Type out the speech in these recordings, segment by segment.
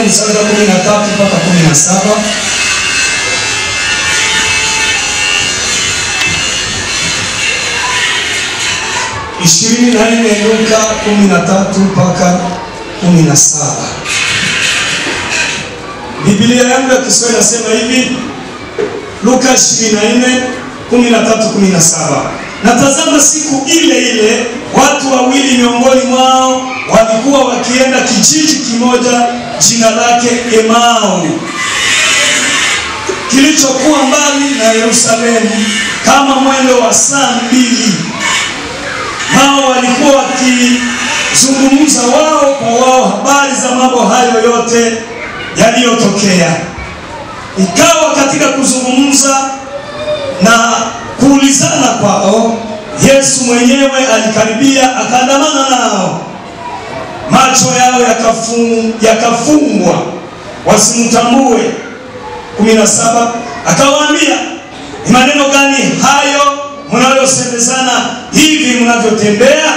24 mstari wa 13 mpaka 17. 24 Luka 13 mpaka 17. Biblia yangu ya Kiswahili inasema hivi, Luka 24 13-17. Na tazama, siku ile ile watu wawili miongoni mwao walikuwa wakienda kijiji kimoja jina lake Emau, kilichokuwa mbali na Yerusalemu kama mwendo wa saa 2. Hao walikuwa wakizungumza wao kwa wao habari za mambo hayo yote yaliyotokea. Ikawa katika kuzungumza na kuulizana kwao, Yesu mwenyewe alikaribia akaandamana nao. Macho yao yakafungwa wasimtambue. 17 akawaambia, ni maneno gani hayo mnayosemezana hivi mnavyotembea?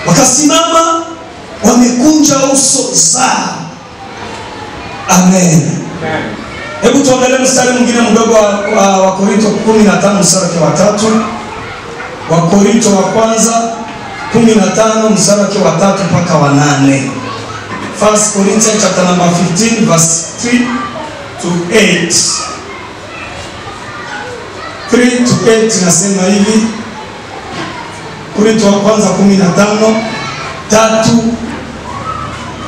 Wakasimama wamekunja uso zao. Amen. Hebu tuangalie mstari mwingine mdogo wa Korinto 15 mstari wa 3. Wa Korinto wa kwanza 15 mstari wa 3 mpaka wa 8. 1 Corinthians chapter number 15 verse 3 to 8. 3 to 8 nasema hivi. Korinto wa kwanza 15 3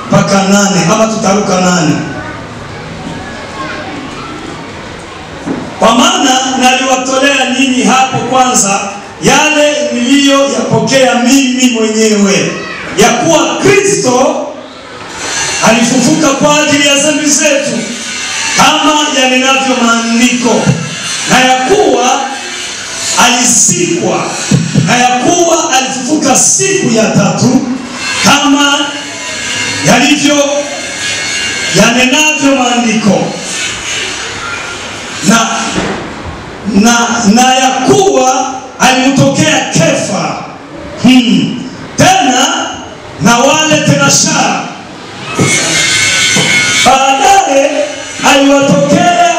mpaka 8, ama tutaruka 8. Kwa maana naliwatolea ninyi hapo kwanza yale niliyoyapokea mimi mwenyewe, ya kuwa Kristo alifufuka kwa ajili ya dhambi zetu kama yanenavyo maandiko, na ya kuwa alizikwa, na ya kuwa alifufuka siku ya tatu kama yalivyo yanenavyo maandiko, na ya kuwa alimtokea Kefa, tena na wale tenashara. Baadaye aliwatokea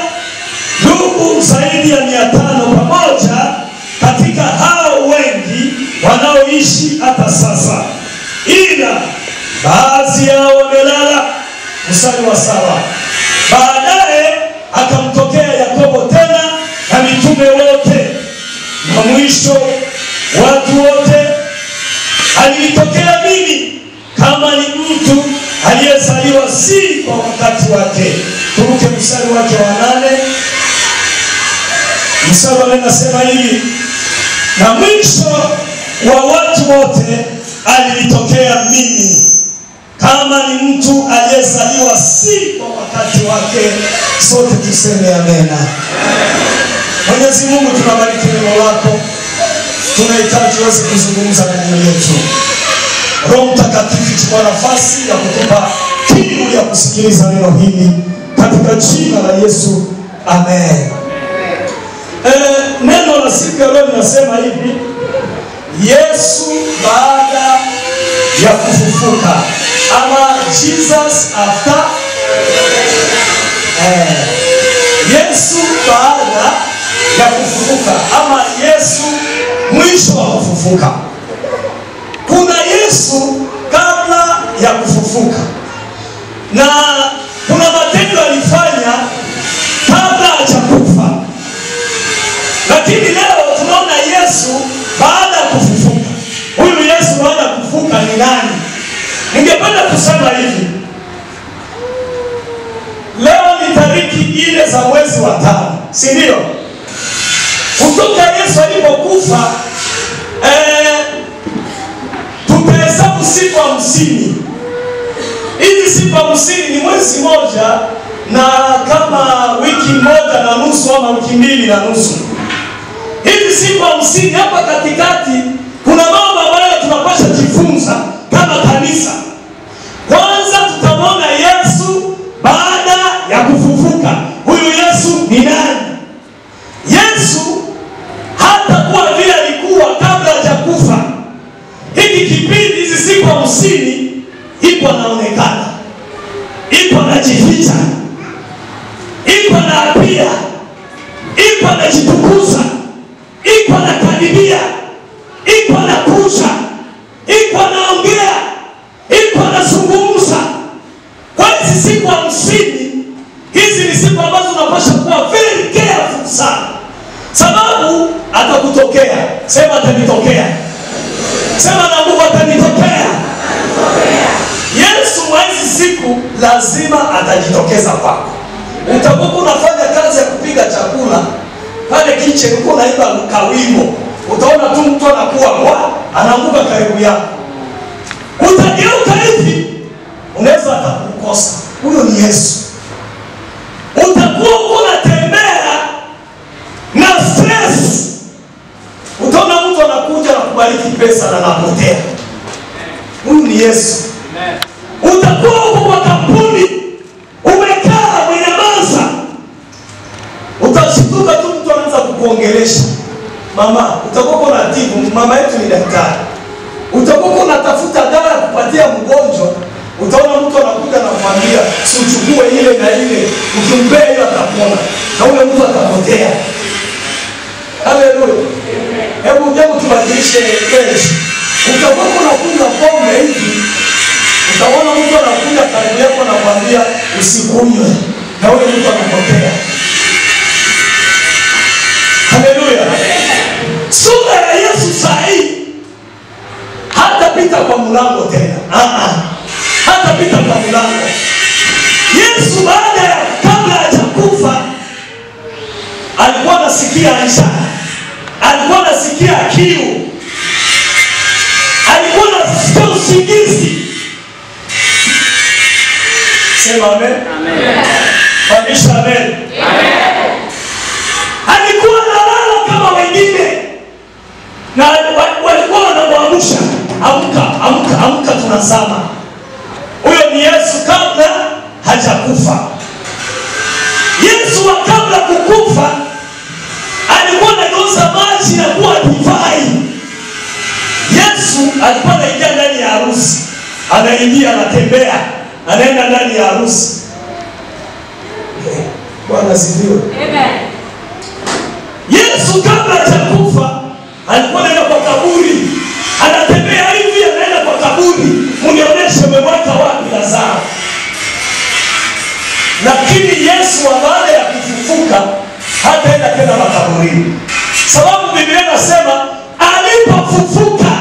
ndugu zaidi ya 500 pamoja katika hao wengi wanaoishi hata sasa, ila baadhi yao wamelala. Mstari wa 7. Baadaye akamtokea Yakobo tena na mitume wote, na mwisho watu wote alinitokea mimi, kama ni mtu aliyezaliwa si kwa wakati wake. Turuke mstari wake wa 8. Mstari wa 8 nasema hivi, na mwisho wa watu wote alinitokea mimi, kama ni mtu aliyezaliwa si kwa wakati wake. Sote tuseme amena. Mwenyezi Mungu, tunabariki neno lako. Tunahitaji uweze kuzungumza na neno letu. Roho Mtakatifu, chukua nafasi ya kutupa kiu ya kusikiliza neno hili katika jina la Yesu. Amen. Neno la siku ya leo linasema hivi, Yesu baada ya kufufuka, ama Jesus after. Yesu baada ya kufufuka, ama Yesu mwisho wa kufufuka. Kuna Yesu kabla ya kufufuka, na kuna matendo alifanya kabla hajakufa. Lakini leo tunaona Yesu baada ya kufufuka. Huyu Yesu baada ya kufufuka ni nani? Ningependa kusema hivi, leo ni tariki 4 za mwezi wa 5, si ndio? Kutoka Yesu alipokufa tutahesabu siku 50. Hizi siku 50 ni mwezi moja na kama wiki moja na nusu, ama wiki 2 na nusu. Hizi siku 50 hapa katikati kuna mambo ambayo tunapaswa jifunza kama kanisa. Kwanza tutamwona Yesu baada ya kufufuka. Huyu Yesu ni nani? Yesu hata kuwa vile alikuwa kabla hajakufa. Hiki kipindi, hizi siku 50 ipo anaonekana. Ili ipo anajificha, ipo anaapia, ipo anajitukuza, ipo anakaribia, ipo anakuja, ipo anaongea, ipo anazungumza. Kwa hizi siku 50, hizi ni siku ambazo unapaswa kuwa very careful sana, sababu atakutokea. Sema atanitokea. Sema na Mungu atanitokea. Yesu wa hizi siku lazima atajitokeza kwako. Utakuwa unafanya kazi ya kupiga chakula pale kitchen, uko unaimba kawimbo, utaona tu mtu anakuwa anaanguka karibu yako. Utageuka hivi, unaweza atakukosa. Huyo ni Yesu. Utakuwa unatembea na stress, utaona mtu anakuja na kubariki pesa na anapotea. Huyu ni Yesu. Utakuwa uko kwa kampuni, umekaa umenyamaza, utashtuka tu mtu anaanza kukuongelesha. Mama, utakuwa unatibu, mama yetu ni daktari. Utakuwa unatafuta dawa ya kupatia mgonjwa, utaona mtu anakuja na kumwambia usichukue ile na ile, ukimbea hiyo atapona, na ule mtu atapotea. Haleluya. Hebu tubadilishe page. Utakuwa unakunywa pombe hivi, utaona mtu anakuja karibu yako na kumwambia usikunywe, na ule mtu anapotea. Haleluya. Sura ya Yesu sahi hatapita kwa mlango tena. Hatapita kwa mlango. Yesu baada ya kabla hajakufa alikuwa anasikia njaa, alikuwa anasikia kiu, alikuwa anasikia usingizi. Sema amen. Amen. Pandisha amen. Amen. Alikuwa analala kama wengine, na walikuwa wanamwamsha, amka, amka, amka, tunazama. Huyo ni Yesu kabla hajakufa. Yesu wa kabla kukufa alikuwa anageuza maji na kuwa divai. Yesu alikuwa anaingia ndani ya harusi, anaingia, anatembea, anaenda ndani ya harusi. Bwana asifiwe. Amen. Yesu kabla hajakufa alikuwa anaenda kwa kaburi, anatembea hivi, anaenda kwa kaburi, mnionyeshe mmeweka wapi Lazaro. Lakini Yesu baada ya kufufuka hataenda tena makaburini, sababu Biblia inasema alipofufuka,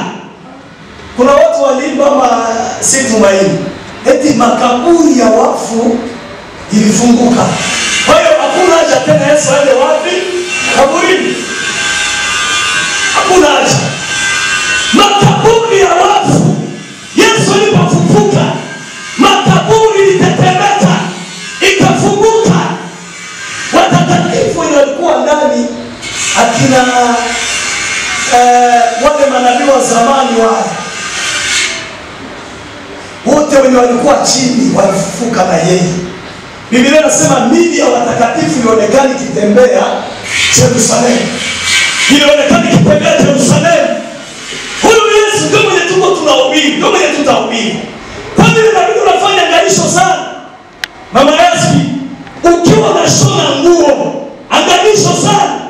kuna watu walimba si tumaini, eti makaburi ya wafu ilifunguka. Kwa hiyo hakuna haja tena Yesu aende wapi? Kaburini. Hakuna haja. Makaburi ya wafu, Yesu alipofufuka, makaburi ilitetemeka, ikafunguka. Watakatifu walikuwa ndani, akina wale manabii wa zamani wote wenye walikuwa chini walifufuka na yeye. Biblia inasema mili ya watakatifu ilionekana ikitembea Yerusalemu. Ilionekana ikitembea Yerusalemu. Huyu Yesu ndio mwenye tuko tunahubiri, ndio mwenye tutahubiri. Kwa nini inabidi unafanya angalisho sana? Mama Yaspi, ukiwa unashona nguo, angalisho sana.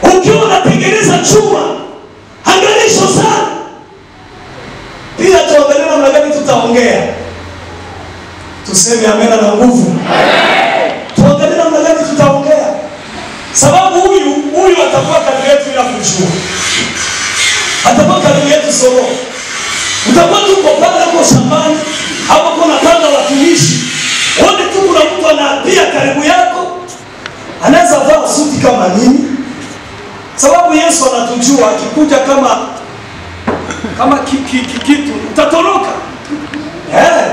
Ukiwa unatengeneza chuma, angalisho sana. Pia tuangalie namna gani tutaongea. Tuseme amena na nguvu. Tuangalie namna gani tutaongea, sababu huyu atakuwa karibu yetu bila kujua. Atakuwa karibu yetu solo. Utakuwa tu kwa pale kwa shambani, hapo kuna panga watumishi. Wote tu kuna mtu anaapia karibu yako, anaweza vaa suti kama nini, sababu Yesu anatujua. Akikuja kama kitu utatoroka.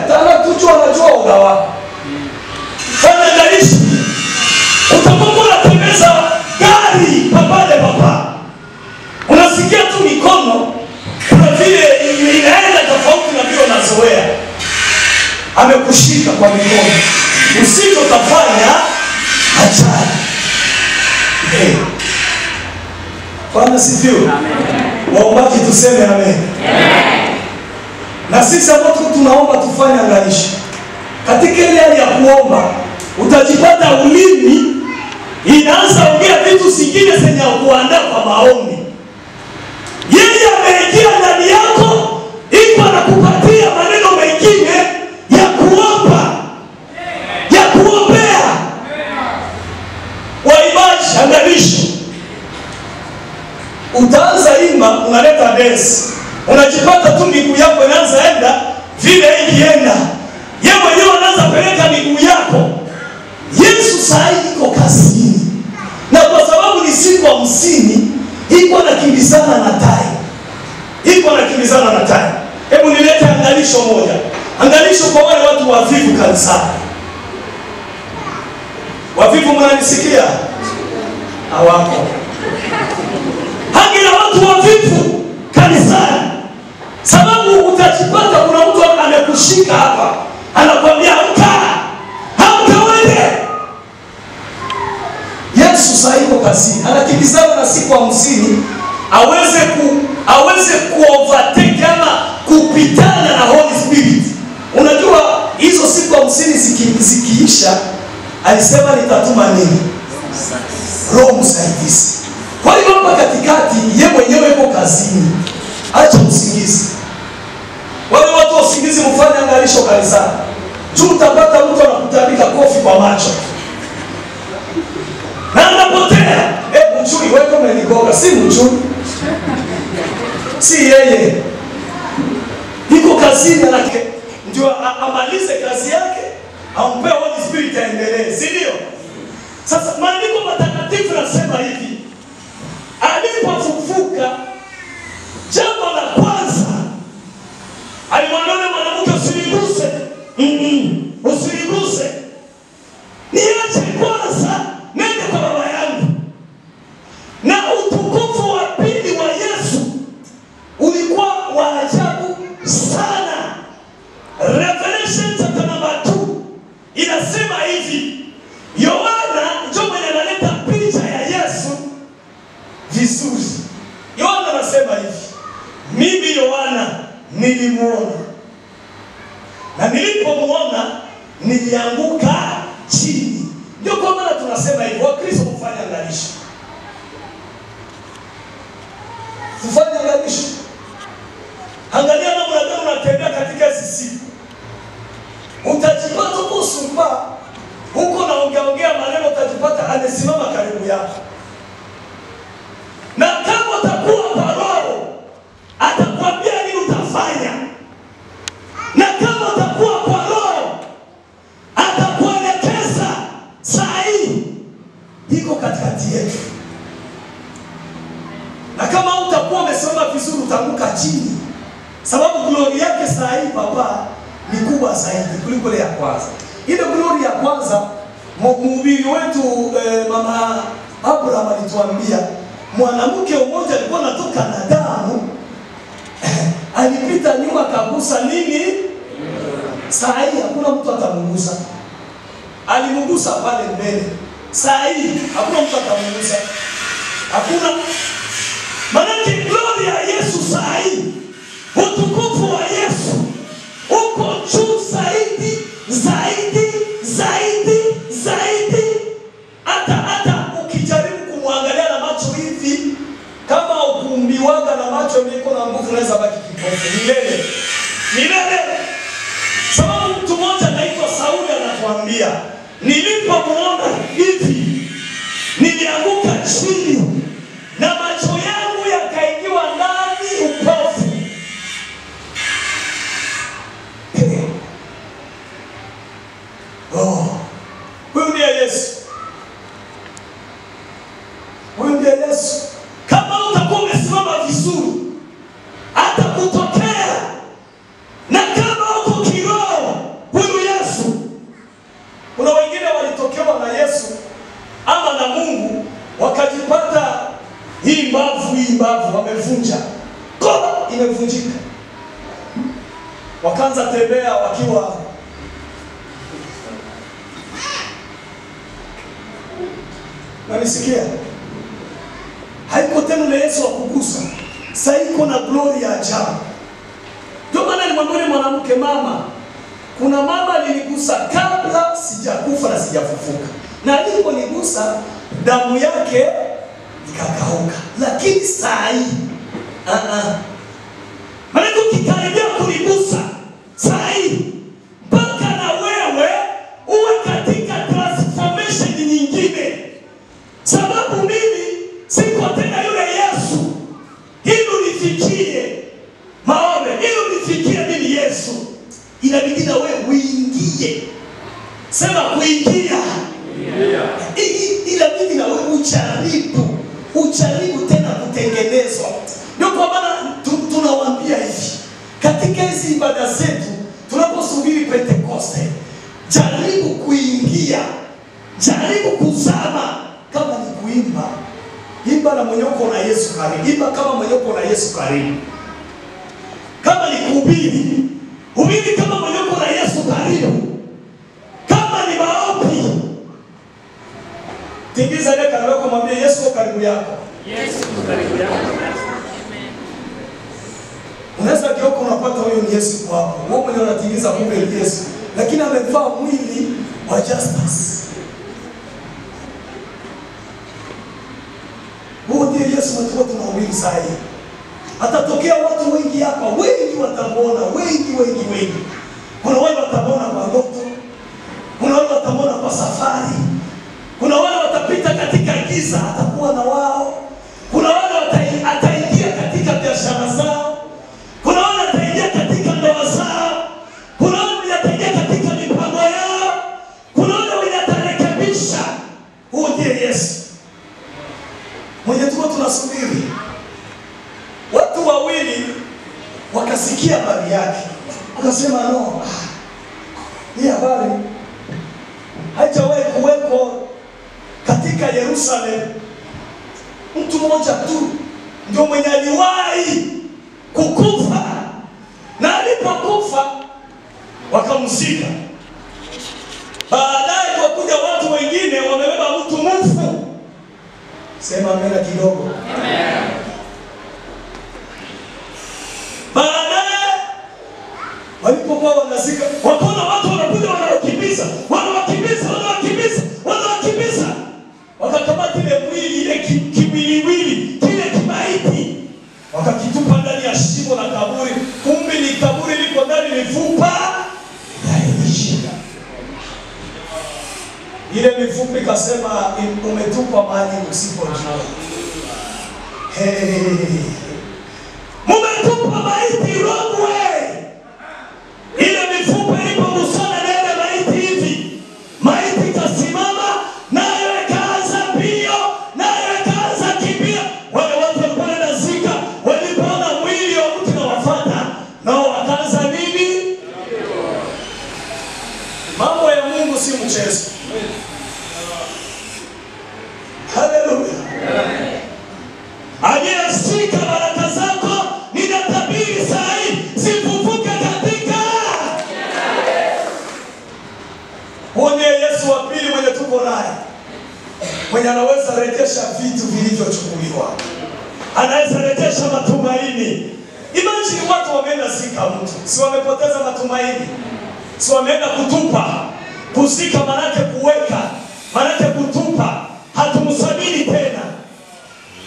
Tana tujua, anajua ugawa. Fanya ngalisho. Utapokuwa unatembeza gari papale papa, unasikia tu mikono kuna vile inaenda tofauti na vile unazoea. Amekushika kwa mikono, usito utafanya ajali. Bwana sifiwe. Amen. Waombaji tuseme amen. Amen. Na sisi ambao tunaomba tufanye angalisho. katika ile hali ya kuomba utajipata ulimi inaanza ongea vitu zingine zenye kuandaa kwa maombi. Yeye ameingia ndani yako, iko anakupatia maneno mengine ya kuomba, ya kuombea. Waimbaji, angalisho. Utaanza imba, unaleta dance. Unajipata tu miguu yako inaanza enda vile ikienda. Yeye mwenyewe anaanza peleka miguu yako. Yesu saa hii iko kazini. Na kwa sababu ni siku 50, iko nakimbizana na time. Iko nakimbizana na time. Hebu nilete angalisho moja. Angalisho kwa wale watu wavivu kanisani. Wavivu mnanisikia? Hawako. Hangina watu wavivu kanisani. Sababu utajipata kuna mtu amekushika hapa. Anakuambia amka. Amka wewe. Yesu saa iko kazini. Anakimbizana na siku 50 aweze kuovertake ama kupitana na Holy Spirit. Unajua hizo siku 50 zikiisha alisema nitatuma nini? Roho msaidizi. Kwa hiyo hapa katikati yeye mwenyewe yuko kazini. Acha usingizi. Wale watu wa usingizi mfanye angalisho kanisani. Tu utapata mtu anakutandika kofi kwa macho. Na anapotea. Mchui wewe umenigonga, si mchui. Si yeye. Yuko kazini ndio amalize kazi yake, ampe Holy Spirit aendelee, si ndio? Sasa maandiko matakatifu yanasema hivi. Alipofufuka, jambo la kwanza alimwambia mwanamke usiniguse. Usiniguse. Niache kwanza nende kwa baba yangu. Na utukufu wa pili wa Yesu ulikuwa wa ajabu sana. Revelation chapter number 2 inasema hivi. Yohana ndio mwenye analeta picha ya Yesu vizuri. Yohana anasema hivi. Mimi Yohana nilimuona. Na nilipomuona nilianguka chini. Ndio kwa maana tunasema hivyo, Wakristo kufanya angalisho. Kufanya angalisho. Angalia namna gani unatembea katika hizi siku. Utajipata kusumba huko na ongea maneno, utajipata amesimama karibu yako. Na kama utakuwa kwa roho, atakwambia nini utafanya. Na kama utakuwa kwa roho, atakuelekeza saa hii iko katikati yetu. Na kama utakuwa umesimama vizuri utaanguka chini. Sababu glory yake saa hii papa ni kubwa zaidi kuliko ile ya kwanza. Ile glory ya kwanza mhubiri wetu mama Abraham alituambia mwanamke mmoja alikuwa anatoka na damu alipita nyuma kagusa nini? Saa hii hakuna mtu atamugusa. Alimugusa pale mbele. Saa hii hakuna mtu atamugusa. Hakuna. Maana glory ya Yesu saa hii, utukufu wa Yesu uko juu zaidi, zaidi, zaidi, zaidi. Hata ukijaribu kumwangalia na macho hivi, kama ukumbiwaga na macho yako na nguvu, unaweza baki kipofu milele. Milele. Sababu mtu mmoja anaitwa Sauli anatuambia, nilipomuona hivi nilianguka chini na macho yangu yakaingiwa ndani upofu. Huyu ndiye Yesu. Huyu ndiye Yesu. Kama utakuwa umesimama vizuri, hata kutokea. Na kama uko kiroho, huyu Yesu. Kuna wengine walitokewa na Yesu ama na Mungu, wakajipata hii mbavu wamevunja. Kola imevunjika. Wakaanza tembea wakiwa nanisikia. Haiko tena na Yesu wa kugusa. Sasa iko na glory ya ajabu. Ndio maana nimwambia mwanamke, mama, kuna mama alinigusa kabla sijakufa na sijafufuka, na aliponigusa damu yake ikakauka. Lakini saa hii maana ukikaribia kunigusa saa hii, mpaka na wewe uwe katika transformation nyingine, sababu mimi siko tena yule Yesu. Ili unifikie maombi, ili unifikie mimi Yesu, inabidi na wewe uingie. Sema kuingia. Inabidi na wewe ujaribu tena kutengenezwa. Ndio kwa maana tunawaambia hivi, katika hizi ibada zetu tunaposubiri Pentekoste, jaribu kuingia, jaribu kuzama. Kama ni kuimba, imba na mwenye uko na Yesu karibu. Imba kama mwenye uko na Yesu karibu. Kama ni kuhubiri, hubiri kama mwenye uko na Yesu karibu. Kama ni maombi, tingiza ile karibu yako, mwambie Yesu uko karibu yako. Yesu uko karibu yako. Unaweza kioko unapata huyo ni Yesu kwa hapo. Wewe mwenye unatingiza kumbe ni Yesu, lakini amevaa mwili wa justice. Huyo ndiye Yesu mtukufu tunahubiri saa hii. Atatokea watu wengi hapa, wengi watamwona, wengi. Kuna wale watamwona kwa ndoto, kuna wale watamwona kwa safari, kuna wale watapita katika giza, atakuwa na wao. Kuna wale ataingia katika biashara zao, kuna wale ataingia katika ndoa zao, kuna wale ataingia katika mipango yao, kuna wale atarekebisha. Huyo ndiye Yesu mwenye tuko tunasubiri. Watu wawili wakasikia habari yake, wakasema no, hii habari haijawahi kuweko katika Yerusalemu. Mtu mmoja tu ndio mwenye aliwahi kukufa, na alipokufa wakamzika. Baadaye wakuja watu wengine wamebeba mtu mfu. Sema amena kidogo. Amen. Baadaye walipokuwa wanazika, wakaona watu wanakuja wanawakimbiza. Wakakamata ile mwili, ile kimwiliwili, kile kimaiti, wakakitupa ndani ya shimo la kaburi. Kumbe ni kaburi liko ndani mifupa yaishika. Ile mifupa ikasema umetupa mahali usipojua. Mumetupa maiti wrong way. Ile mifupa ilipogusana na ile maiti hivi, maiti kasimama, nayo ikaanza mbio, nayo ikaanza kimbia. Wale watu walikuwa wanazika, walipoona mwili wa mtu na wafuata, nao wakaanza nini? Mambo ya Mungu si mchezo. Haleluya. Aliyeshika baraka zako, ninatabiri saa hii zifufuke katika. Huyo ndiye Yesu wa pili mwenye tuko naye, mwenye anaweza rejesha vitu vilivyochukuliwa, anaweza rejesha matumaini. Imagine watu wameenda zika mtu, si wamepoteza matumaini, si wameenda kutupa. Kuzika manake kuweka, manake kutupa, hatumsabiri tena.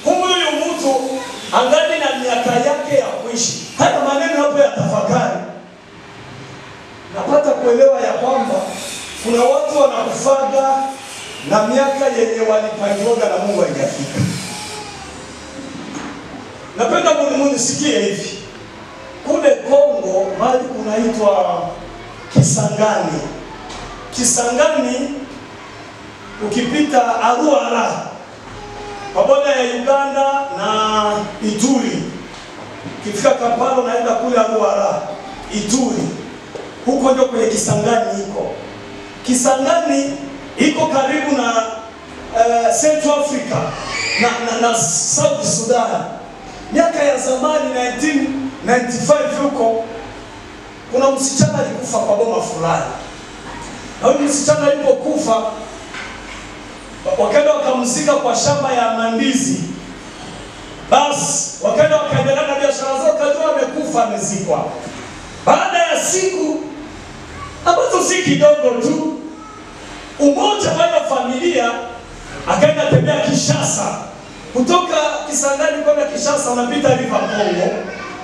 Huyu mtu angali na miaka yake ya kuishi. Haya maneno hapo ya tafakari, napata kuelewa ya kwamba kuna watu wanakufaga na miaka yenye walipangiwa na Mungu haijafika. Napenda munisikie hivi. Kule Kongo mahali kunaitwa Kisangani. Kisangani ukipita Aruara, pamoja ya Uganda na Ituri, kifika Kampala unaenda kule Aruara, Ituri. Huko ndio kwenye Kisangani iko. Kisangani iko karibu na Central Africa na South Sudan. Miaka ya zamani 1995 huko, kuna msichana alikufa kwa boma fulani. Na huyu msichana alipokufa, wakaenda wakamzika kwa shamba ya mandizi. Basi wakaenda wakaendelea na biashara zao, kajua amekufa, amezikwa. Baada ya siku ambazo si kidogo tu. Umoja wa familia akaenda tembea Kishasa. Kutoka Kisangani kwenda Kishasa unapita River Congo.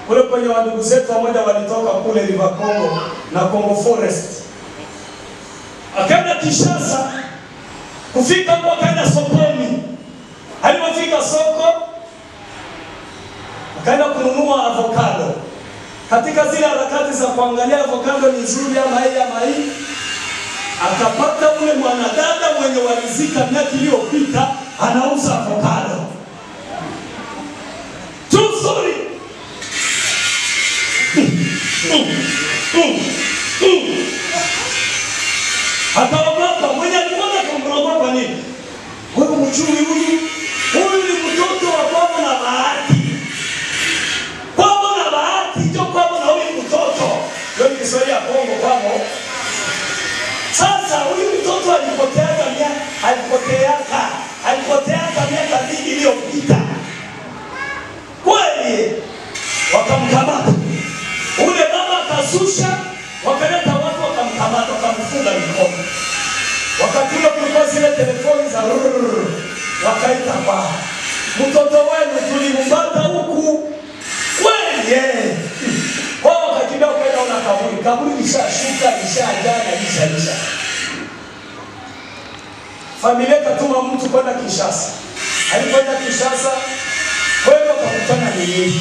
Kule kwenye wandugu zetu wamoja walitoka kule River Congo na Congo Forest. Akaenda Kishasa, kufika hapo akaenda sokoni. Alipofika soko akaenda kununua avocado. Katika zile harakati za kuangalia avocado ni nzuri ama hii, akapata ule mwanadada mwenye walizika miaka iliyopita anauza avocado. True story. Akaogopa, mwenye alikuwa kumrogopa nini? Huyu mchumi huyu ni mtoto wa kwao na bahati. Kwao na bahati, ndio kwao na huyu mtoto. Ndio Kiswahili ya Kongo kwao. Sasa huyu mtoto alipoteaka miaka mingi iliyopita. Kweli wakamkamata. Ule baba akasusha, wakaleta watu wakamkamata, wakamfunga mikono. Wakati ule kulikuwa zile telefoni za wakaita kwa mtoto wenu tulimbata huku. Kweli kwao wakakimbia kwenda una kaburi. Kaburi lishashuka, lishajaa. Familia katuma mtu kwenda Kishasa. Alikwenda Kishasa, kwenda wakakutana ni nini?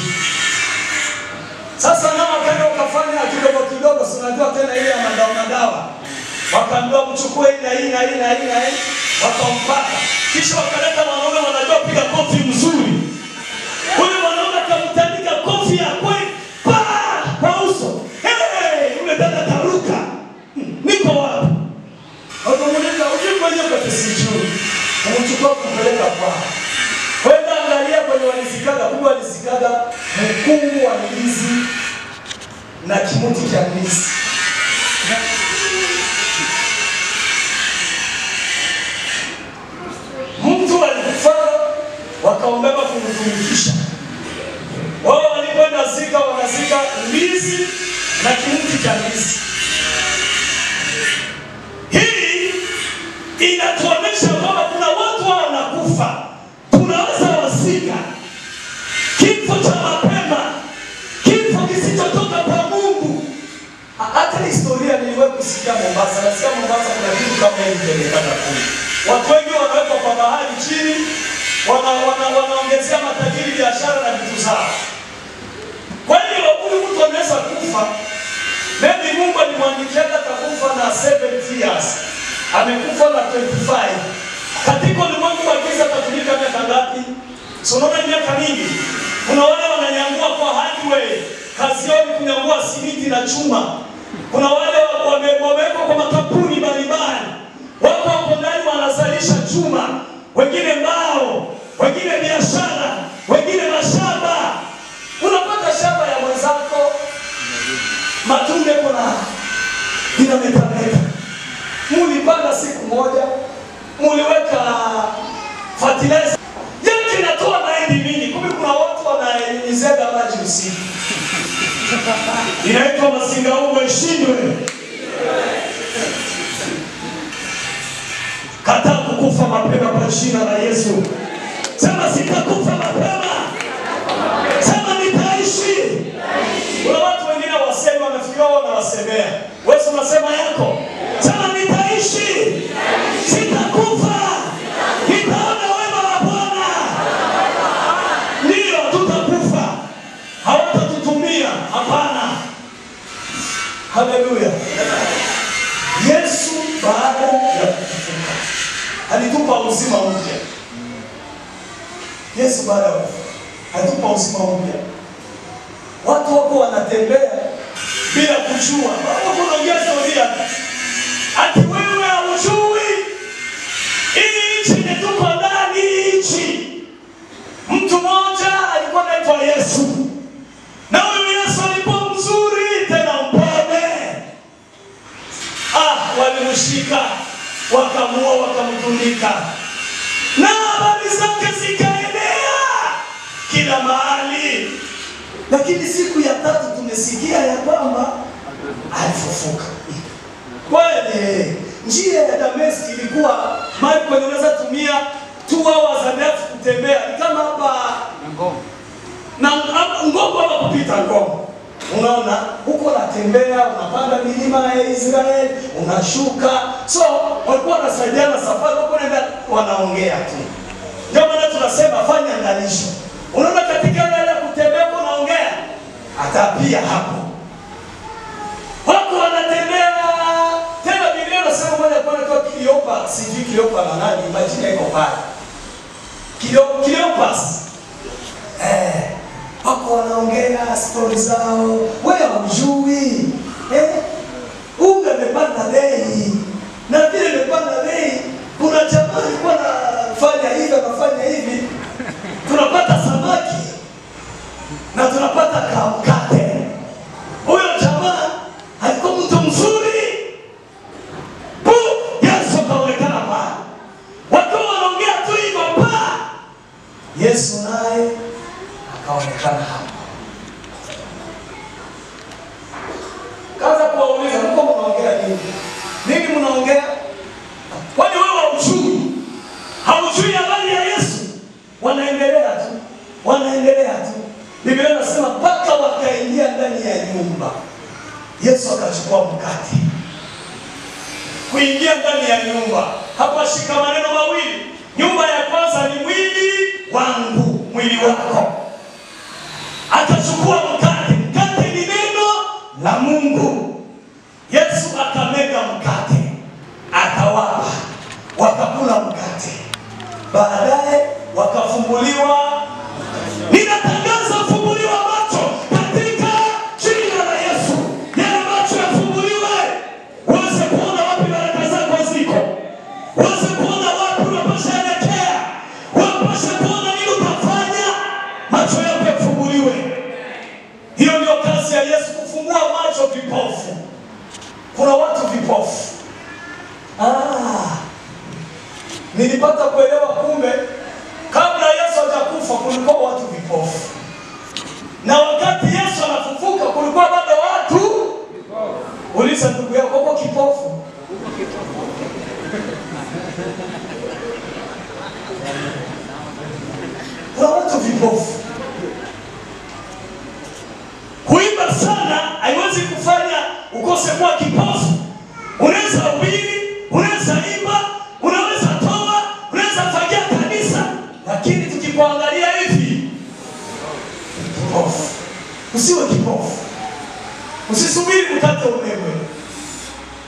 Sasa nao wakaenda wakafanya kidogo, unajua tena ile ya madawa. Wakaambiwa mchukue hii na hii, wakampaka. Kisha wakaleta wanaume wanajua piga kofi mzuri. Ule mwanaume akamtandika kofi ya kweli kwa uso. Ule dada taruka. Niko wapi? Wakamuuliza uje kwa tisijui. Kumchukua kumpeleka kwa. Kwenda angalia kwenye walizikaga mkungu wa ndizi na kimuti cha ndizi. Mtu alikufa, wakaombeba kumtumikisha. Wao walikwenda wanazika ndizi na kimuti cha ndizi. Hii inatuonyesha kwamba kuna watu wanakufa. Tunaweza wasika kifo cha mapema, kifo kisichotoka kwa Mungu. Hata historia niliwahi kusikia Mombasa. Nasikia Mombasa kuna kitu kama hivi kilitaka kule. Watu wengi wanawekwa kwa bahari chini, wanaongezea matajiri biashara na vitu zao. Kwa hiyo huyu mtu anaweza kufa. Maybe Mungu alimwandikia atakufa na 70 years. Amekufa na 25. Katika ulimwengu wa giza atatumika miaka ngapi? Unaona miaka mingi. Kuna wale wananyangua kwa hardware. Kazi yao ni kunyangua simiti na chuma. Kuna wale wamewekwa kwa makampuni mbalimbali. Wako ndani wanazalisha chuma, wengine mbao, wengine biashara, wengine mashamba. Unapata shamba ya mwenzako, matunda kuna inametameta. Mulipanda siku moja, muliweka fertilizer. Yake inatoa mahindi mingi, kumbe kuna watu wananyunyizia maji usiku. Inaitwa masingaungo ishindwe. Kataa kukufa mapema kwa jina la Yesu. Sema sitakufa mapema. Sema nitaishi. Kuna watu wengine wasema wanafikiria wanawasemea. Wewe unasema yako. Sema nitaishi. Sitakufa. Nitaona wema wa Bwana. Ndio tutakufa. Hawatatutumia. Hapana. Haleluya. Yesu baada ya kufufuka alitupa uzima mpya. Yesu baada ya kufufuka alitupa uzima mpya. Watu wako wanatembea bila kujua. Wao wanaongea historia. Ati wewe hujui hii nchi ni tuko ndani nchi. Mtu mmoja alikuwa anaitwa Yesu. Na huyo Yesu alikuwa mzuri tena mpole. Walimshika, wakamua, wakamtundika. Na habari zake zikaenea kila mahali. Lakini siku ya tatu tumesikia ya kwamba alifufuka. Kweli njia ya Dameski ilikuwa mahali kwenye unaweza tumia 2 hours and a half kutembea. Ni kama hapa na Ngombo hapa kupita Ngombo. Unaona huko unatembea, unapanda milima ya Israeli, unashuka. So walikuwa wanasaidiana safari, huko naenda wanaongea tu. Ndio maana tunasema fanya angalisho. Unaona katika ile kutembea huko unaongea, hata pia hapo wako wanatembea. Tena Biblia inasema moja kwa moja Cleopas, sijui Cleopas na nani, majina iko pale. Cleopas. Wako wanaongea story zao. Wewe hujui. Unga imepanda bei. Na vile imepanda bei, kuna jamaa alikuwa anafanya hivi, anafanya hivi. Tunapata samaki na tunapata kamkate. Huyo jamaa alikuwa mtu mzuri. Yesu kaonekana pale. Watu wanaongea tu hivyo pa. Yesu naye akaonekana hapo. Kaza kuwauliza mko mnaongea nini? Nini mnaongea? Kwani wewe hujui? Haujui habari ya Yesu? Wanaendelea tu. Wanaendelea tu. Biblia inasema mpaka wakaingia ndani ya nyumba. Yesu akachukua mkate. Kuingia ndani ya nyumba. Hapa shika maneno mawili. Nyumba ya kwanza ni mwili wangu, mwili wako. Akachukua mkate. Mkate ni neno la Mungu. Yesu akamega mkate, akawapa, wakakula mkate. Baadaye wakafumbuliwa. Ninatangaza fumbuliwa macho katika jina la Yesu. Yale macho yafumbuliwe. Uweze kuona wapi baraka zako ziko. Uweze kuona wapi unapasha elekea. Unapasha kuona nini utafanya. Macho yako yafumbuliwe. Hiyo ndio kazi ya Yesu, kufungua macho vipofu. Kuna watu vipofu. Nilipata kuelewa kumbe kabla Yesu hajakufa kulikuwa watu vipofu. Na wakati Yesu anafufuka kulikuwa bado watu vipofu. Uliza ndugu yako uko kipofu? Kuna watu vipofu. Kuimba sana haiwezi kufanya ukose kuwa kipofu. Unaweza ubiri, unaweza imba, unaweza toa, unaweza fagia kanisa, lakini tukikuangalia hivi kipofu. Usiwe kipofu. Usisubiri mkate umegwe.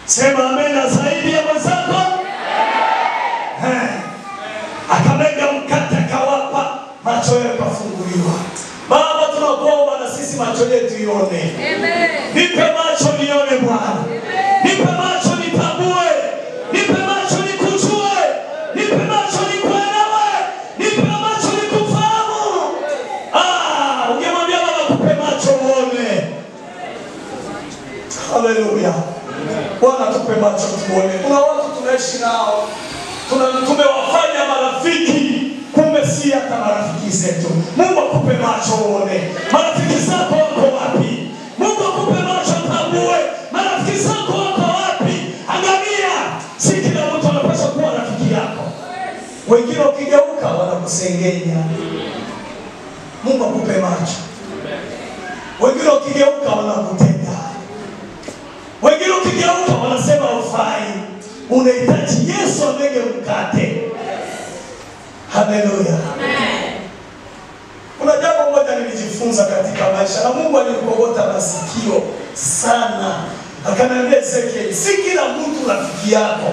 Sema amena zaidi ya mwenzako. Akamega mkate akawapa, macho yao yakafunguliwa. Baba tunakuomba na sisi macho yetu ione. Amen. Nipe macho nione Bwana. Nipe macho nitambue. Nipe macho nikujue. Nipe macho nikuelewe. Nipe macho nikufahamu. Ungemwambia Baba kupe macho uone. Haleluya. Bwana tupe macho tuone. Kuna watu tunaishi nao. Tumewafanya marafiki. Kumbe si hata marafiki zetu. Mungu akupe macho uone. Marafiki zako wako wapi? Mungu akupe macho tambue. Marafiki zako wako wapi? Angalia. Si kila mtu anapaswa kuwa rafiki yako. Wengine ukigeuka wanakusengenya. Mungu akupe macho. Wengine ukigeuka wanakutenda. Wengine ukigeuka wanasema ufai. Unahitaji Yesu amege mkate. Haleluya. Amen. Kuna jambo moja nilijifunza katika maisha na Mungu alinikogota masikio sana. Akaniambia Ezekiel, si kila mtu rafiki yako.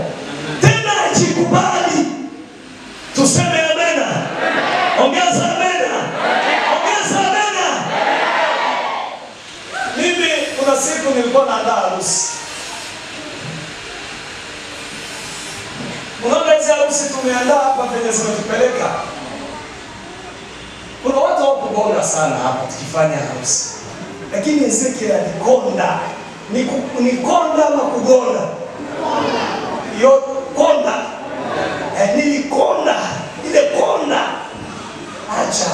Tena ajikubali. Tuseme amena. Ongeza amena. Ongeza amena. Mimi kuna siku nilikuwa naandaa harusi. Unaona hizi harusi tumeandaa hapa penye zinatupeleka. Kuna watu wakugonga sana hapa tukifanya harusi. Lakini Ezekiel alikonda. Ni konda ama kugonda? Yo konda. Nilikonda. Ile konda. Acha.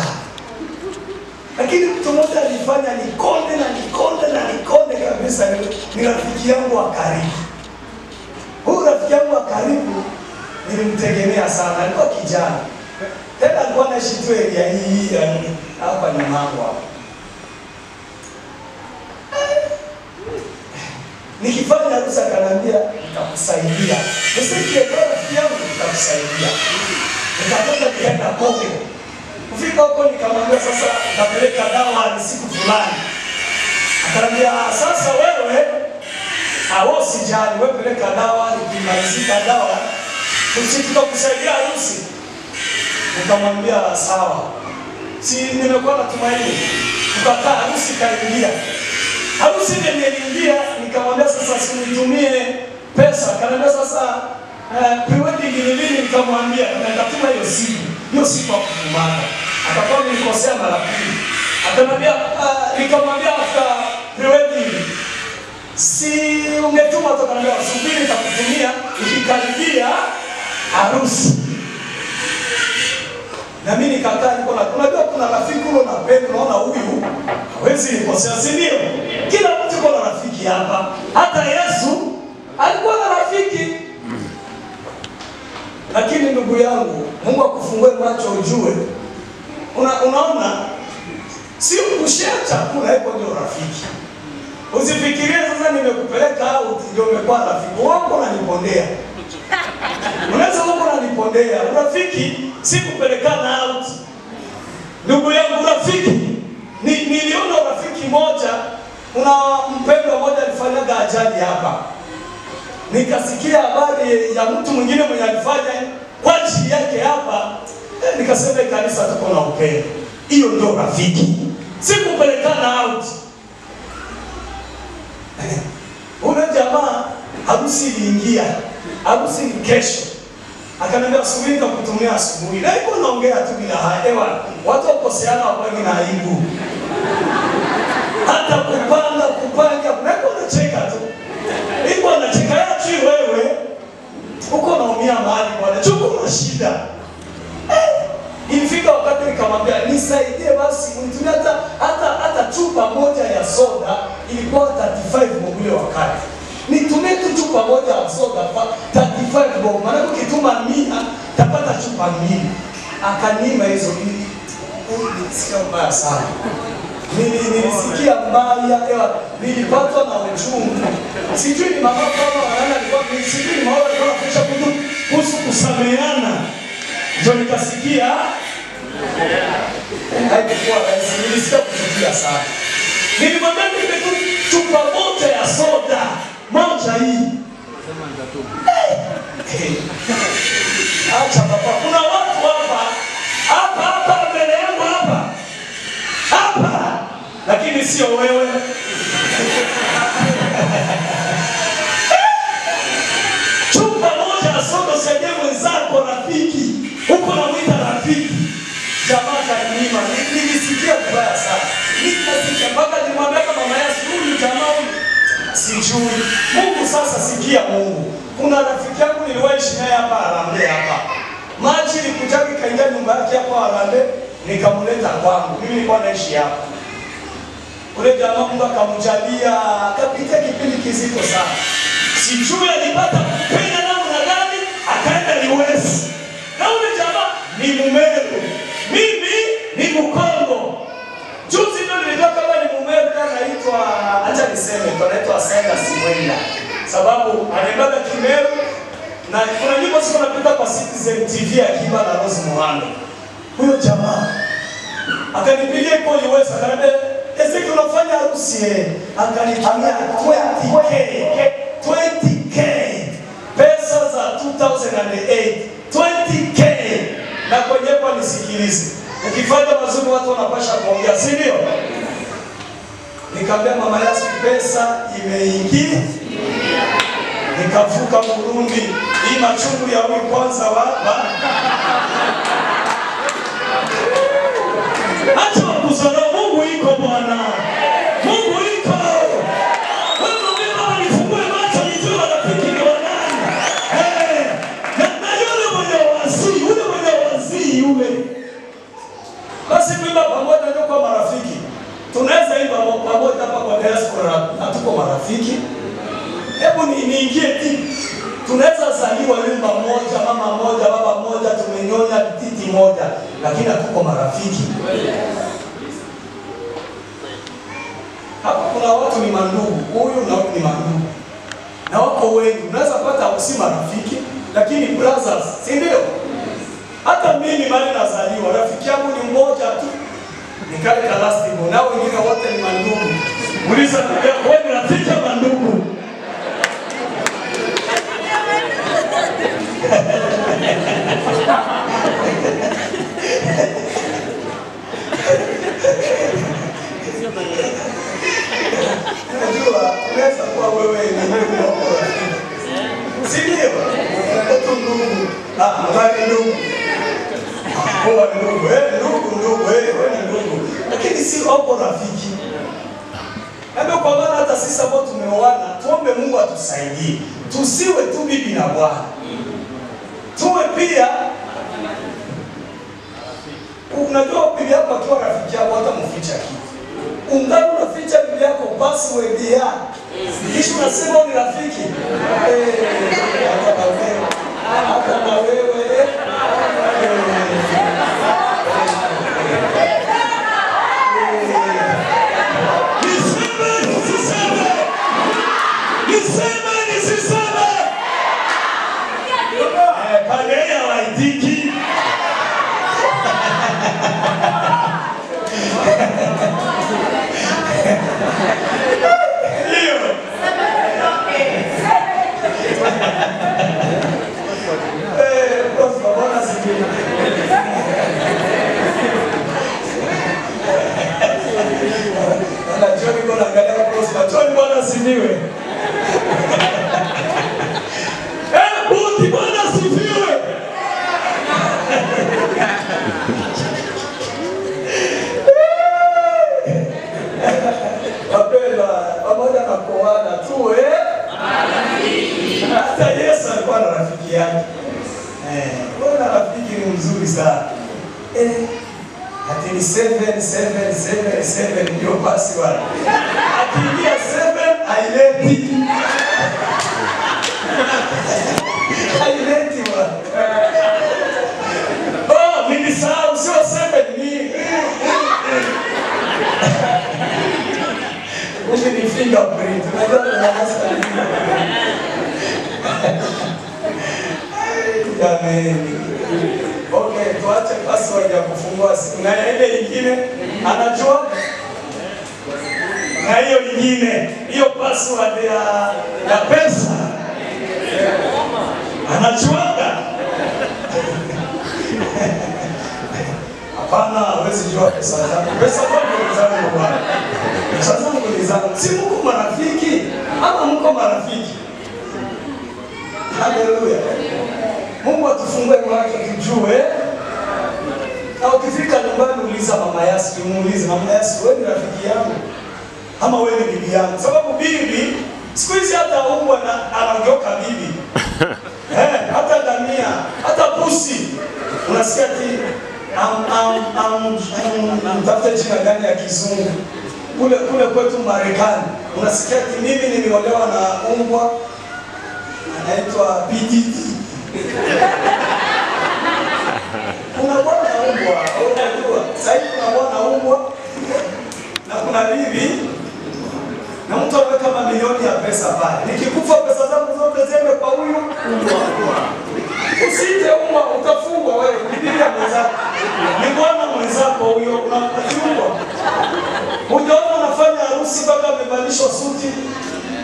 Lakini mtu mmoja alifanya nikonde na nikonde na nikonde kabisa. Ni rafiki yangu wa karibu. nilimtegemea sana, alikuwa kijana. Tena alikuwa anaishi tu area hii hapa nyuma hapa. Nikifanya harusi akaniambia nitakusaidia. Nisikie rafiki yangu nitakusaidia. Nikatoka nikaenda Kongo. Kufika huko nikamwambia sasa napeleka dawa ni siku fulani. Akaniambia sasa wewe usijali, wewe peleka dawa, nikimalizika dawa tutakusaidia harusi. Nikamwambia sawa. Si nimekuwa na tumaini. Tukakaa harusi kaingia. Harusi niliingia nikamwambia sasa sinitumie pesa. Akaniambia sasa pre-wedding ni lini? Nikamwambia nitatuma hiyo siku ya kutumana. Akakuwa nilikosea mara pili. Akaniambia nikamwambia after pre-wedding si ungetuma tu, akaniambia subiri nitakutumia ikikaribia harusi. Na mimi nikakaa niko na unajua kuna rafiki ulo na pepo, unaona huyu hawezi nikosea, si ndio? Kila mtu kuna rafiki hapa. Hata Yesu alikuwa na rafiki. Lakini ndugu yangu, Mungu akufungue macho ujue. Unaona si kushare chakula hapo ndio rafiki. Usifikirie sasa nimekupeleka out ndio umekuwa rafiki. Wako unanipondea. Unaweza uko unanipondea. Rafiki si kupelekana out. Ndugu yangu, rafiki niliona rafiki moja, una mpendwa mmoja alifanyaga ajali hapa. Nikasikia habari ya mtu mwingine mwenye alifanya kwa ajili yake hapa. Nikasema kanisa tuko na upendo. Hiyo ndio rafiki. Si kupelekana out. Ule jamaa harusi iliingia. Harusi ni kesho. Akaniambia subiri nitakutumia asubuhi. Na iko naongea tu bila hewa. Watu wakoseana kwa na aibu. Hata kupanga unako unacheka tu. Iko anacheka yachi wewe. Uko naumia mahali bwana. Chuko na shida. Ilifika wakati nikamwambia nisaidie basi unitumie hata chupa moja ya soda, ilikuwa 35 bob ule wakati. Nitumie tu chupa moja ya soda 35 bob. Maana ukituma 100 tapata chupa 2. Akanima hizo mbili. Nilisikia mbaya sana. Nilisikia mbaya, nilipatwa na uchungu. Sijui ni mama kama wanaona alikuwa sijui ni mama alikuwa anafundisha kuhusu kusameheana. Ndio nikasikia haikuwa rahisi, nilisikia kuchukia sana. Nilimwambia nipe tu chupa moja ya soda moja hii. Acha baba, kuna watu hapa mbele yangu hapa, lakini sio wewe. Chupa moja ya soda usaidie mwenzako rafiki. Huko namuita rafiki. Jamaa kanima, nilisikia vibaya sana. Nikasikia mpaka nimwambia mama Yesu huyu jamaa huyu. Sijui. Mungu sasa sikia Mungu. Kuna rafiki yangu niliwaishi naye hapa Harambee hapa. Maji ilikujaki kaingia nyumba yake hapa Harambee, nikamleta kwangu. Mimi nilikuwa naishi hapa. Ule jamaa Mungu akamjalia, akapita kipindi kizito sana. Sijui alipata kupenda namna gani, akaenda US. Na ule jamaa ni Mumeru. Mimi ni Mkongo. Juzi ndio nilijua kama ni Mumeru anaitwa, acha niseme, anaitwa Senda Simwenda. Sababu anaimbaga Kimeru na kuna nyimbo sio napita kwa Citizen TV akiimba na Rose Muhando. Huyo jamaa akanipigia kwa US akaniambia, "Ezeki unafanya harusi eh?" Akanitumia 20k. Pesa za 2008. 20k. Na kwenye kwa nisikilize. Ukifanya mazuri watu wanapasha kuongea, si ndio? Nikamwambia mama Yesu pesa imeingia. Nikavuka Burundi. Hii machungu ya huyu kwanza acha kuzana. Mungu iko bwana. Mungu iko. Wewe unataka nifungue macho nijue rafiki ni wanani. Na yule mwenye wazii yule. Basi kuimba pamoja ndio kwa marafiki. Tunaweza imba pamoja hapa kwa diaspora na tuko marafiki. Hebu niingie tu. Tunaweza zaliwa nyumba moja, mama moja. moja, lakini hatuko marafiki. Hapa kuna watu ni mandugu, huyu na huyu ni mandugu. Na wako wengi, unaweza pata si marafiki, lakini brothers, si ndio? Hata mimi mali nazaliwa, rafiki yangu ni mmoja tu. Ni kale Kalastiko, na wengine wote ni mandugu. Uliza wewe ni rafiki wa mandugu. Unajua, unaweza kuwa wewe ni ndugu wako. Si ndio? Watu ndugu. Mbali ndugu. Kwa ndugu, ndugu, wewe ni ndugu. Lakini si wako rafiki. Ndio kwa maana hata sisi ambao tumeoana, tuombe Mungu atusaidie. Tusiwe tu bibi na bwana. Tuwe pia unajua bibi yako akiwa rafiki yako hata mficha kitu. Ungali unaficha bibi yako password yake. Kisha unasema ni rafiki. Hata na wewe. Pagaya waitiki. Hata Yesu alikuwa na rafiki yake. Kuna rafiki ni mzuri sana. Ati ni 7 ndio basi wala. Akiingia 7 haileti. Haileti wala. Oh, nilisahau sio 7 ni. Uje ni fingerprint. Unajua tunaweza Jamani. Okay, tuache password ya kufungua simu. Na ile nyingine anajua? Na hiyo nyingine, hiyo password ya pesa. Anajuaga? Hapana, hawezi jua pesa zangu. Pesa zangu ni zangu bwana. Pesa zangu ni zangu. Si mko marafiki? Ama mko marafiki? Haleluya. Mungu atufungue macho tujue. Na ukifika nyumbani uliza mama Yasi, muulize mama Yasi, wewe ni rafiki yangu ama wewe ni bibi yangu? Sababu bibi siku hizi hata umbwa anaondoka bibi. Hata ngamia, hata pusi. Unasikia ati mtafute jina gani ya kizungu? Kule kwetu Marekani. Unasikia ati mimi nimeolewa na umbwa anaitwa PDD. Kuna bwana umbwa, unajua. Sasa kuna bwana umbwa na kuna bibi na mtu anaweka mamilioni ya pesa pale. Nikikufa pesa zangu zote ziende kwa huyu umbwa. Usite umbwa utafungwa wewe, bibi ya mwenzako. Ni bwana mwenzako huyo unafungwa. Unaona unafanya harusi mpaka amevalishwa suti.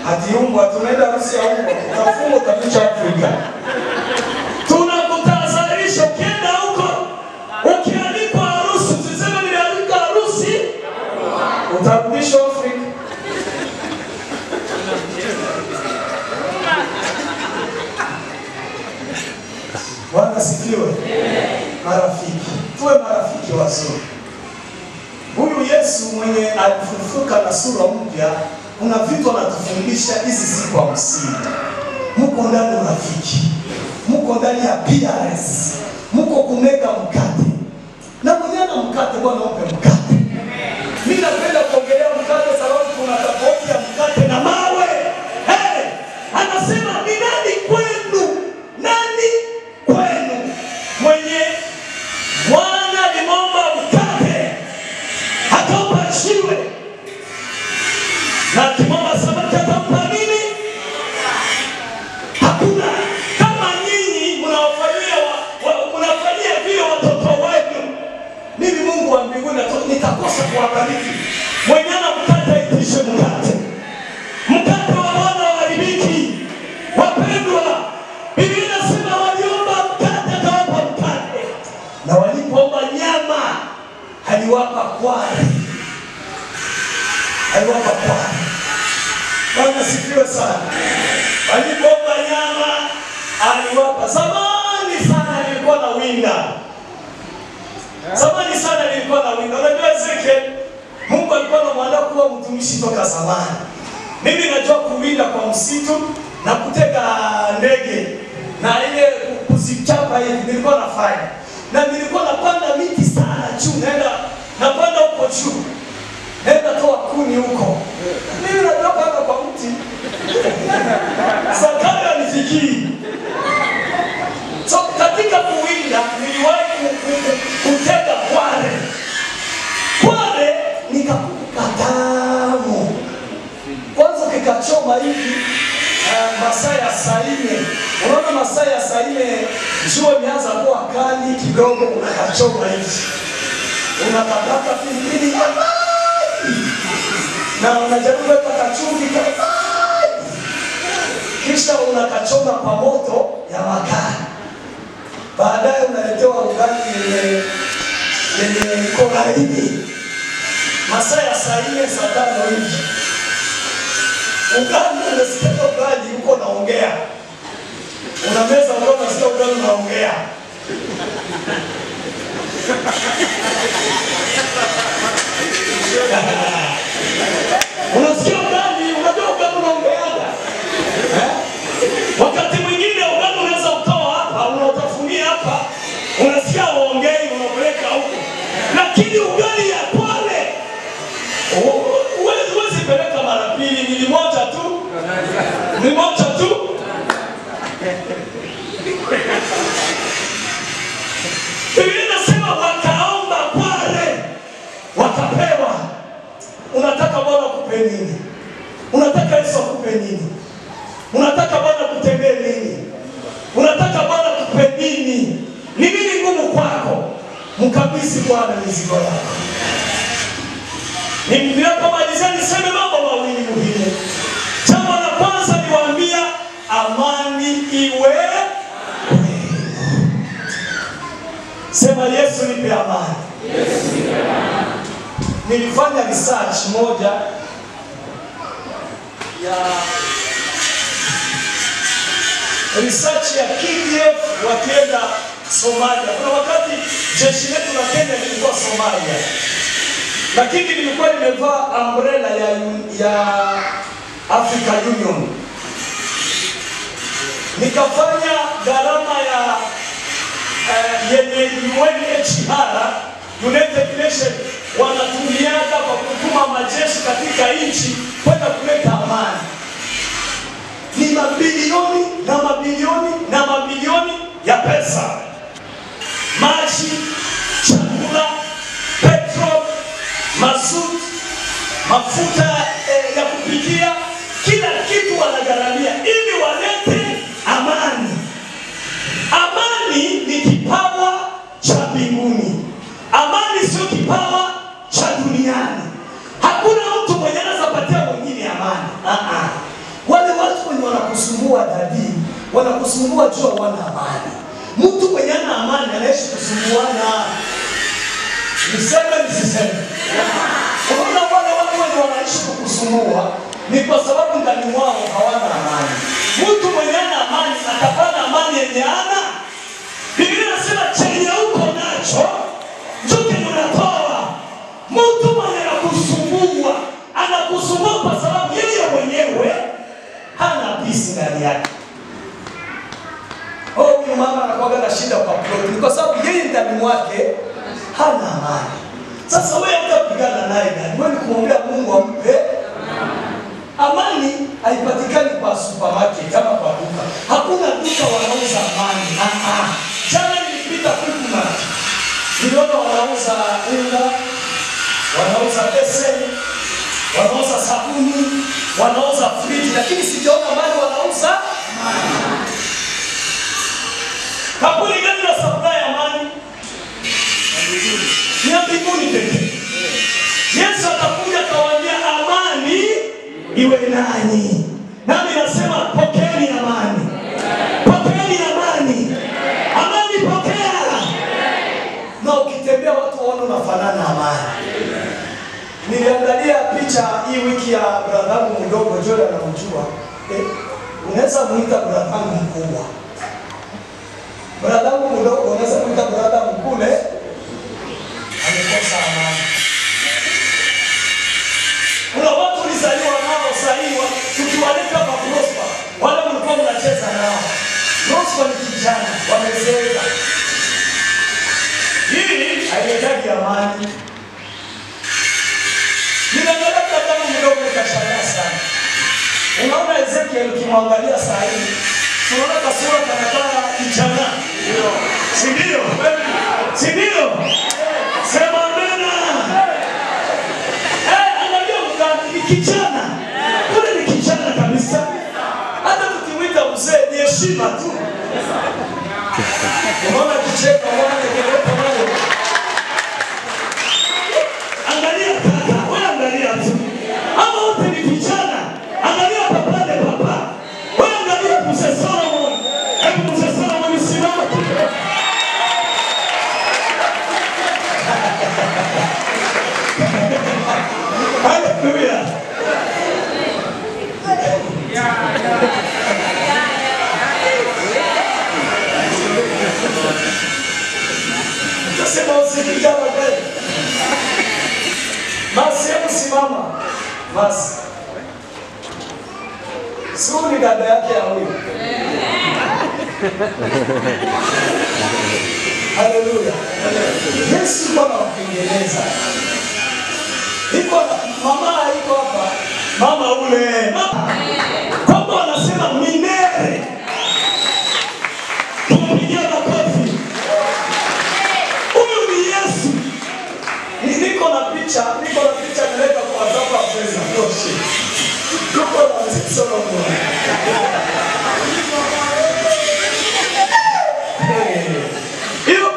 Hadi umbwa tunaenda harusi ya umbwa. Utafungwa utakucha Afrika. Tunakutahadharisha ukienda huko. Ukialikwa harusi, usiseme nilialika harusi. Utarudishwa Afrika. Bwana sifiwe. Marafiki. Tuwe marafiki wazuri. Huyu Yesu mwenye alifufuka na sura mpya, kuna vitu anatufundisha hizi siku 50. Mko ndani ya rafiki. Mko ndani ya PRS. Mko kumega mkate. Na mwenye na mkate Bwana umpe mkate. Mimi napenda kuongelea mkate sababu kuna tofauti ya mkate na mawe. Anasema ni nani kwenu? Nani kwenu mwenye nitakosa kuwabariki. Mwenye ana mkate itishe mkate. Mkate wa Bwana hauharibiki. Wapendwa, Biblia inasema waliomba mkate akawapa mkate, na walipoomba nyama aliwapa kware. Aliwapa kware. Bwana sifiwe sana. Walipoomba nyama aliwapa. Zamani sana nilikuwa na winda. Zamani sana nilikuwa na winda. Unajua Ezekiel, Mungu alikuwa anamwandaa kuwa mtumishi toka zamani. Mimi najua kuwinda kwa msitu na kutega ndege na ile kuzichapa hivi nilikuwa nafanya. Na nilikuwa napanda miti sana juu, napanda huko juu. Naenda toa kuni huko. Mimi najua panda kwa mti. Sakara nifikiri. So katika kuwinda niliwahi kutega kware. Kware nikakuka tamu. Kwanza kikachoma hivi masaa ya saa 4. Unaona masaa ya saa 4 jua imeanza kuwa kali kidogo, unakachoma hivi. Unakataka pilipili na unajaribu kuweka kachumvi kisha unakachoma kwa moto ya makaa. Baadaye unaletewa ugali yenye koraini. Masaa ya saa 4 saa 5 hivi. Ugali unasikia ugali uko naongea. Unameza ugali unasikia ugali unaongea. Unasikia ugali, unajua ugali unaongeaga. Wakati mwingine ugali unaweza utoa hapa, unautafunia hapa, unasikia uongei, unapeleka huko. Lakini ugali ya Kwale huwezi peleka mara pili, ni moja tu. Ni moja tu. Biblia inasema wakaomba Kwale, wakapewa. Unataka Bwana akupe nini? Unataka Yesu akupe nini? Unataka Bwana kutendee nini? Unataka Bwana akupe nini? Ni nini ngumu kwako? Mkabidhi Bwana mizigo yako. Ninapomalizia niseme mambo mawili muhimu. Jambo la kwanza niwaambia, amani iwe. Sema Yesu nipe amani. Yesu nipe amani. Nilifanya research moja ya KDF wakienda Somalia. Kuna wakati jeshi letu la Kenya lilikuwa Somalia, lakini nilikuwa nimevaa umbrella ya Africa Union. Nikafanya gharama ya yenye UNHCR, United Nations, wanatumiaga kwa kutuma majeshi katika nchi kwenda kuleta amani. Ni mabilioni na mabilioni na mabilioni ya pesa. Maji, chakula, petrol, mazut, mafuta ya kupikia, kila kitu wanagharamia ili walete amani. Amani ni kipawa cha mbinguni. Amani sio kipawa cha duniani. Hakuna mtu mwenye anaweza patia mwingine amani. Wale watu wenye wanakusumbua dadi, wanakusumbua jua wana amani. Mtu mwenye ana amani anaishi kusumbuana. Niseme. Unaona wale watu wenye wanaishi kukusumbua ni kwa sababu ndani mwao hawana amani. Mtu mwenye ana amani atapata amani yenye ana. Biblia inasema chenye uko nacho njoke unatoa. Mtu mwenye anakusumbua kwa sababu yeye mwenyewe hana peace ndani yake. Huyu mama anakuwa na shida kwa plot kwa sababu yeye ndani mwake hana amani. Sasa wewe utapigana naye gani? Wewe kumwombea Mungu ampe amani. Haipatikani kwa supermarket kama kwa duka. Hakuna duka wanauza amani. Jana nilipita Quickmart, niliona wanauza unga, wanauza beseni, wanauza sabuni, wanauza friji, lakini sijaona mali wanauza amani. Kampuni gani na supply amani? Ni ya mbinguni pekee. iwe nanyi. Nami nasema pokeeni amani. Pokeeni amani. Amani pokea. Na ukitembea watu waone unafanana amani. Niliangalia picha hii wiki ya bradhangu mdogo Joel anamjua. Unaweza muita bradhangu mkubwa. Bradhangu mdogo unaweza muita bradhangu mkule. Amekosa amani. Kuna watu ulizaliwa nao sahihi tukiwaleta kwa Prosper. Wale mlikuwa mnacheza nao. Prosper ni kijana, wamezeeka. Hii haihitaji amani. Ninaangalia kama mdogo nikashangaa sana. Unaona Ezekiel ukimwangalia saa hii, unaona kasura kanakana kijana. Si ndio? Si ndio? Sema amena. Angalia ni kijana. Kule ni kijana kabisa. Hata tukimwita mzee ni heshima tu. Unaona kicheko mwana kelele mwana. Angalia kaka, wewe angalia tu. Ama wote ni vijana. Angalia papa de papa. Wewe angalia Mzee Solomon. Hebu Mzee Solomon simama tu. Hallelujah. Nasema usikijana kweli. Basi hebu simama. Basi. Sio ni dada yake ya huyu. Hallelujah. Yesu Bwana wa Kiingereza. Iko mama iko hapa. Mama ule. Kwamba wanasema minere. Tupigie makofi. Huyu ni Yesu. Niko na picha nileta kwa WhatsApp ya pesa tosha. Tuko na Solomon. Hiyo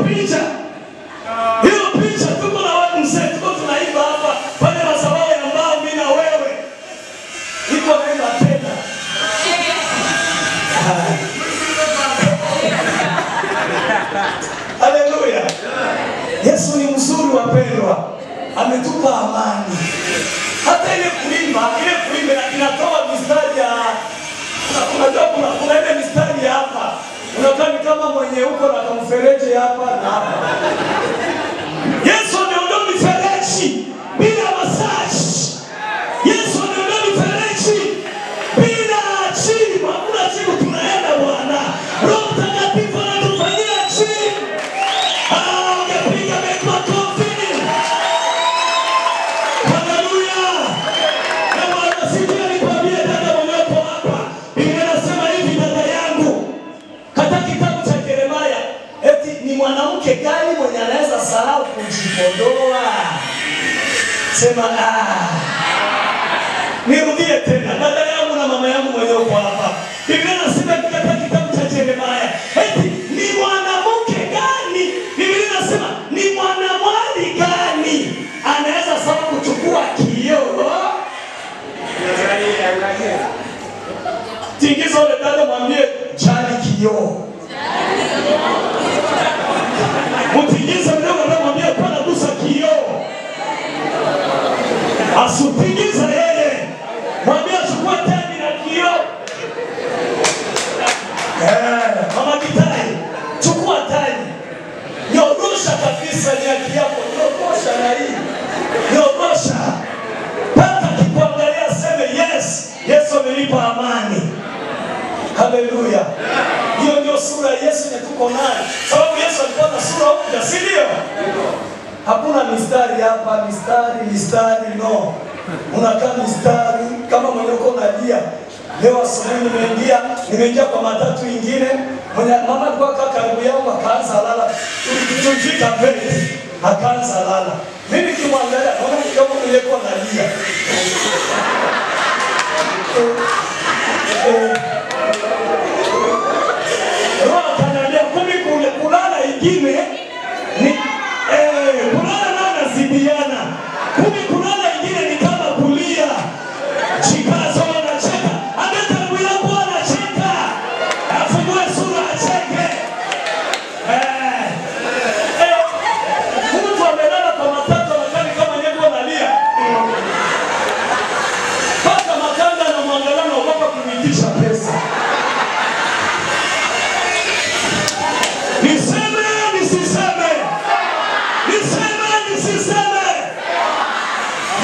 picha tuko na watu mzee, tuko tunaiba hapa pale masabao ya mbao mimi na wewe. Iko naenda tena. Haleluya. Yesu ni mzuri wapendwa. Ametupa amani. Hata ile kuimba inatoa mistari ya kuna ile mistari hapa. Unakaa kama mwenye uko na kamfereji hapa na hapa. Yesu ameondoa mifereji bila massage. Yesu ameondoa mifereji bila chima. Kuna siku tunaenda Bwana. Roho Mtakatifu anatufanyia chini. Ungepiga makofi. Haleluya. Na Bwana sikia nikwambie dada mwenyewe hapa. Biblia inasema hivi dada yangu. Katika kitabu cha Yeremia, eti ni mwanamke gani mwenye anaweza sahau kujipodoa? Sema nirudie tena. Dada yangu na mama yangu mwenyewe uko hapa. Biblia inasema katika kitabu cha Yeremia, eti ni mwanamke gani? Biblia inasema ni mwanamwali gani anaweza sahau kuchukua kioo? Tingiza ule dada mwambie jali kioo. Mutingiza mdogo na mwambie pana gusa kioo. Asutingiza yeye. Mwambie chukua tani na kioo. Mama Kitai, chukua tani. Nyorosha kabisa nyaki yako. Nyorosha na hii. Nyorosha. Pata kikuangalia seme yes. Yesu amenipa amani. Haleluya. Hiyo ndio sura ya Yesu tuko nayo. Sababu Yesu alikuwa na sura mpya, si ndio? Hakuna mistari hapa, mistari no. Unakaa mistari kama mwenye uko unalia. Leo asubuhi nimeingia kwa matatu ingine. Mwenye mama alikuwa karibu yangu akaanza lala. Tulijika mbele. Akaanza lala. Mimi nikimwangalia naona kama nilikuwa nalia. Roho kanambia kulala ingine ni kulala na nazidiana. Kulala ingine ni kama kulia. Chikazo nisiseme? Niseme nisiseme?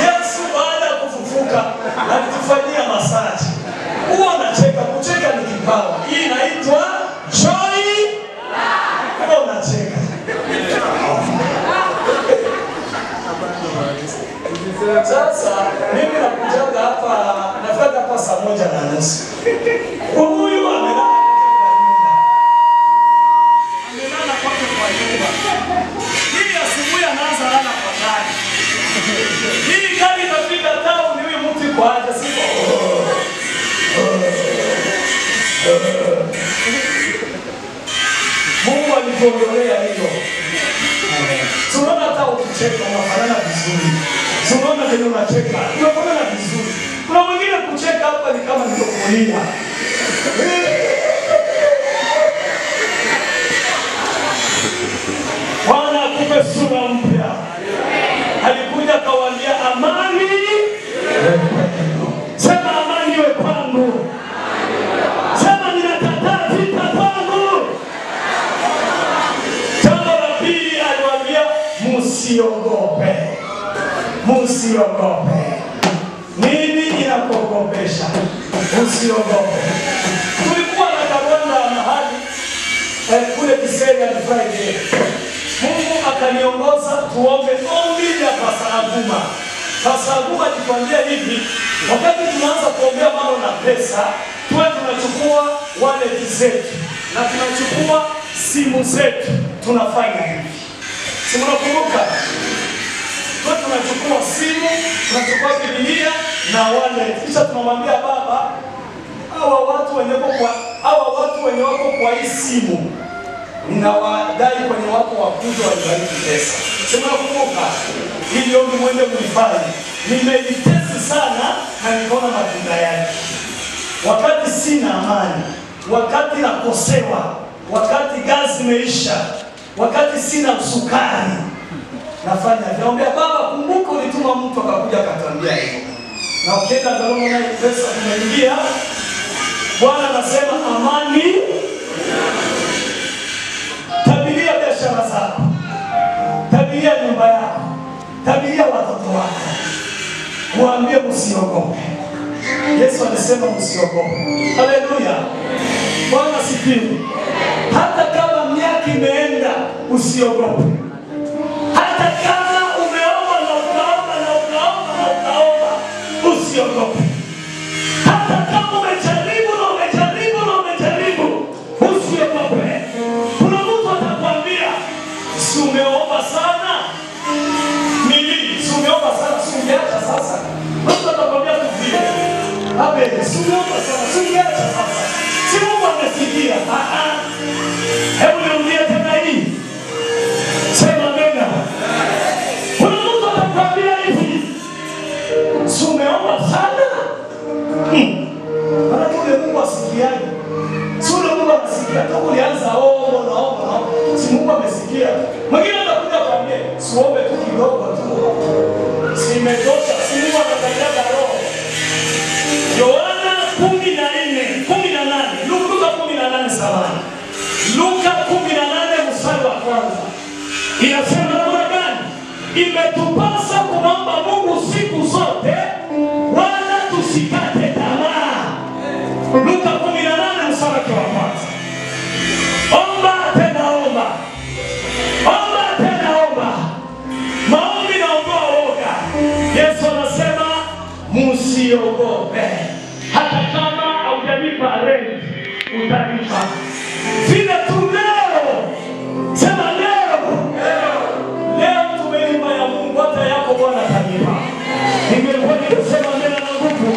Yesu baada ya kufufuka alitufanyia masaji. Huwa unacheka, kucheka ni kipawa. Hii inaitwa joy. Huwa unacheka. Sasa mimi nakujaga hapa, nafika hapa saa 1:30. Huyu amelala kwa nyumba. Hii asubuhi anaanza lala kwa gari. Hii gari inafika town, huyu mtu kwa haja siko. Mungu alituondolea hiyo. Tunaona hata ukicheka unafanana vizuri. Tunaona vile unacheka unafanana vizuri. Kuna mwingine kucheka hapa ni kama ndio kulia. Bwana akupe sura mpya. Alikuja akawaambia amani. Sema amani iwe kwangu. Sema ninakataa vita kwangu. Jambo la pili aliwaambia msiogope. Msiogope. Nini inakuogopesha? Usiogope. Tulikuwa na kabanda mahali kule Kiseri ya Friday. Mungu akaniongoza tuombe ombi ya Pasaguma. Pasaguma tukwambia hivi, wakati tunaanza kuombea mambo na pesa, tuwe tunachukua wallet zetu na tunachukua simu zetu, tunafanya hivi. Si mnakumbuka? Tuwe tunachukua simu, tunachukua Biblia na wallet. Kisha tunamwambia Baba, hawa watu wenye wako kwa hii simu ninawadai kwenye wako wakuja walibariki pesa. Sema nakumbuka ili ombi mwende mlifanye. Nimelitesi sana na nikaona matunda yake. Wakati sina amani, wakati nakosewa, wakati gazi imeisha, wakati sina sukari, nafanya naomba Baba, kumbuka ulituma mtu akakuja akatambia hivyo. Na ukienda ndio na pesa kumeingia. Bwana anasema amani. Tabiria biashara zako. Tabiria nyumba yako. Tabiria watoto wako. Waambie msiogope. Yesu alisema msiogope. Haleluya. Bwana sifiwe. Hata kama miaka imeenda usiogope. Hata kama umeomba na ukaomba na ukaomba na ukaomba usiogope. Hata kama umejaribu na umejaribu na umejaribu usiogope. Kuna mtu atakwambia si umeomba sana? Mimi si umeomba sana, si ungeacha sasa. Mtu atakwambia tu vile. Abe, si umeomba sana, si ungeacha sasa. Si Mungu amesikia. Hebu niambie tena hii. Sema nena. Kuna mtu atakwambia hivi. Si umeomba sana? Maana kule Mungu asikiaje? Si ule Mungu anasikia. Toka ulianza naomba. Si Mungu amesikia. Mwingine atakuja kwambia, "Siombe tu kidogo tu." Si imetosha, si Mungu anataka roho. Yohana 14:18. Luka 18:7. Luka 18 mstari wa kwanza. Inasema namna gani? Imetupasa kumwomba Mungu siku zote wala tusikate tamaa. Luka 18 mstari wa kwanza. Omba tena omba. Omba tena omba. Maombi naomba oga. Yesu anasema msiogope. Hata kama haujalipa rent utalipa. Vile tu leo. Sema leo. Leo tumelipa ya Mungu, hata yako Bwana atalipa. Nimekuwa nikisema neno la nguvu.